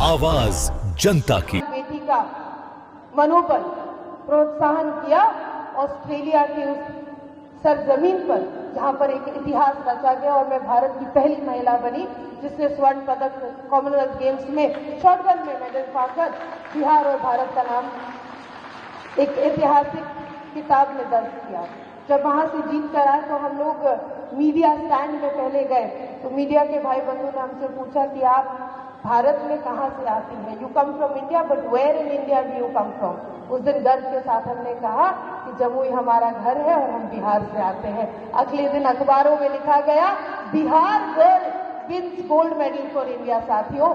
आवाज जनता की। बेटी का मनोबल प्रोत्साहन किया ऑस्ट्रेलिया के उस सरजमीन पर जहां पर एक इतिहास रचा गया और मैं भारत की पहली महिला बनी जिसने स्वर्ण पदक कॉमनवेल्थ गेम्स में शॉटगन में मेडल पाकर बिहार और भारत का नाम एक ऐतिहासिक किताब में दर्ज किया। जब वहां से जीत कर आए तो हम लोग मीडिया स्टैंड में पहले गए तो मीडिया के भाई बंधु ने हमसे पूछा कि आप भारत में कहां से आती हैं? You come from India but where in India do you come from? उस दिन गर्व के साथ हमने कहा कि जमुई हमारा घर है और हम बिहार से आते हैं। अगले दिन अखबारों में लिखा गया Bihar girl wins gold medal for India. साथियों,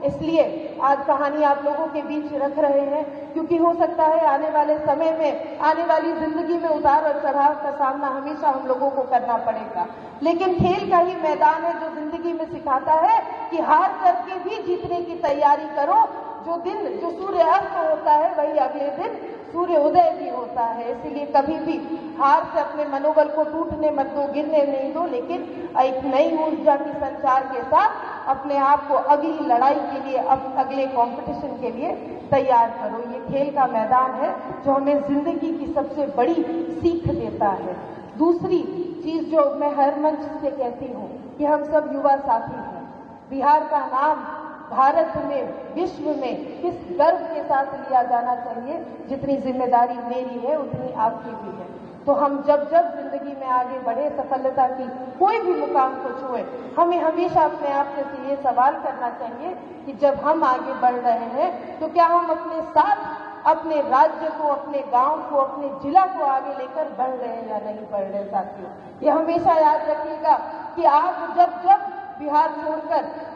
इसलिए आज कहानी आप लोगों के बीच रख रहे हैं क्योंकि हो सकता है आने वाले समय में, आने वाली जिंदगी में उतार और चढ़ाव का सामना हमेशा हम लोगों को करना पड़ेगा, लेकिन खेल का ही मैदान है जो जिंदगी में सिखाता है कि हार करके भी जीतने की तैयारी करो। जो सूर्य अस्त होता है वही अगले दिन सूर्य उदय भी होता है। इसीलिए कभी भी हार से अपने मनोबल को टूटने मत दो, गिरने नहीं दो, लेकिन एक नई ऊर्जा की संचार के साथ अपने आप को अगली लड़ाई के लिए, अब अगले कंपटीशन के लिए तैयार करो। ये खेल का मैदान है जो हमें जिंदगी की सबसे बड़ी सीख देता है। दूसरी चीज जो मैं हर मंच से कहती हूँ कि हम सब युवा साथी हैं। बिहार का नाम भारत में, विश्व में किस गर्व के साथ लिया जाना चाहिए, जितनी जिम्मेदारी मेरी है उतनी आपकी भी है। तो हम जब जब जिंदगी में आगे बढ़े, सफलता की कोई भी मुकाम को छुए, हमें हमेशा अपने आप से ये सवाल करना चाहिए कि जब हम आगे बढ़ रहे हैं तो क्या हम अपने साथ अपने राज्य को, अपने गांव को, अपने जिला को आगे लेकर बढ़ रहे हैं या नहीं बढ़ रहे। साथियों, ये हमेशा याद रखिएगा कि आप जब जब बिहार छोड़कर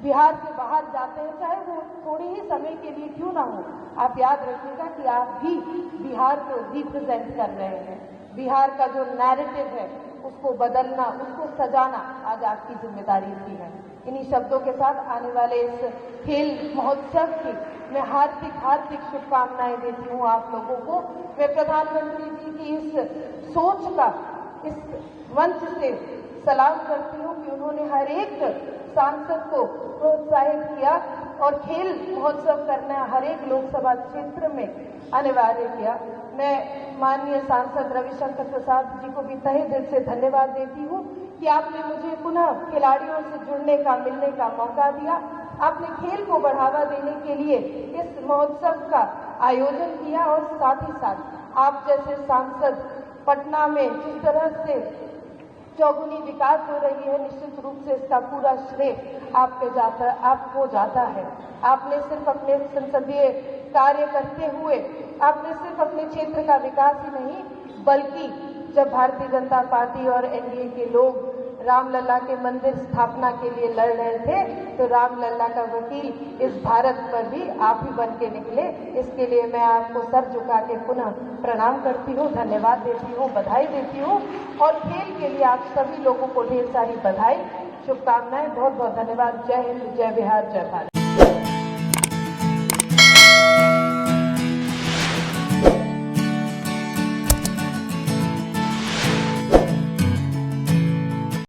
बिहार से बाहर जाते हैं, चाहे वो थोड़े ही समय के लिए क्यों ना हो, आप याद रखिएगा कि आप भी बिहार को रिप्रेजेंट कर रहे हैं। बिहार का जो नैरेटिव है उसको बदलना, उसको सजाना आज आपकी जिम्मेदारी की है। इन्हीं शब्दों के साथ आने वाले इस खेल महोत्सव की मैं हार्दिक शुभकामनाएं देती हूँ आप लोगों को। मैं प्रधानमंत्री जी की इस सोच का इस मंच से सलाम करती हूँ कि उन्होंने हर एक सांसद को प्रोत्साहित किया और खेल महोत्सव करना हर एक लोकसभा क्षेत्र में अनिवार्य किया। मैं माननीय सांसद रविशंकर प्रसाद जी को भी तहे दिल से धन्यवाद देती हूँ कि आपने मुझे पुनः खिलाड़ियों से जुड़ने का, मिलने का मौका दिया। आपने खेल को बढ़ावा देने के लिए इस महोत्सव का आयोजन किया और साथ ही साथ आप जैसे सांसद पटना में जिस तरह से चौगुनी विकास हो रही है, निश्चित रूप से इसका पूरा श्रेय आपको जाता है। आपने सिर्फ अपने संसदीय कार्य करते हुए आपने सिर्फ अपने क्षेत्र का विकास ही नहीं, बल्कि जब भारतीय जनता पार्टी और एनडीए के लोग रामलला के मंदिर स्थापना के लिए लड़ रहे थे तो रामलला का वकील इस भारत पर भी आप ही बन के निकले। इसके लिए मैं आपको सर झुका के पुनः प्रणाम करती हूँ, धन्यवाद देती हूँ, बधाई देती हूँ और खेल के लिए आप सभी लोगों को ढेर सारी बधाई, शुभकामनाएं। बहुत बहुत धन्यवाद। जय हिंद, जय बिहार, जय भारत।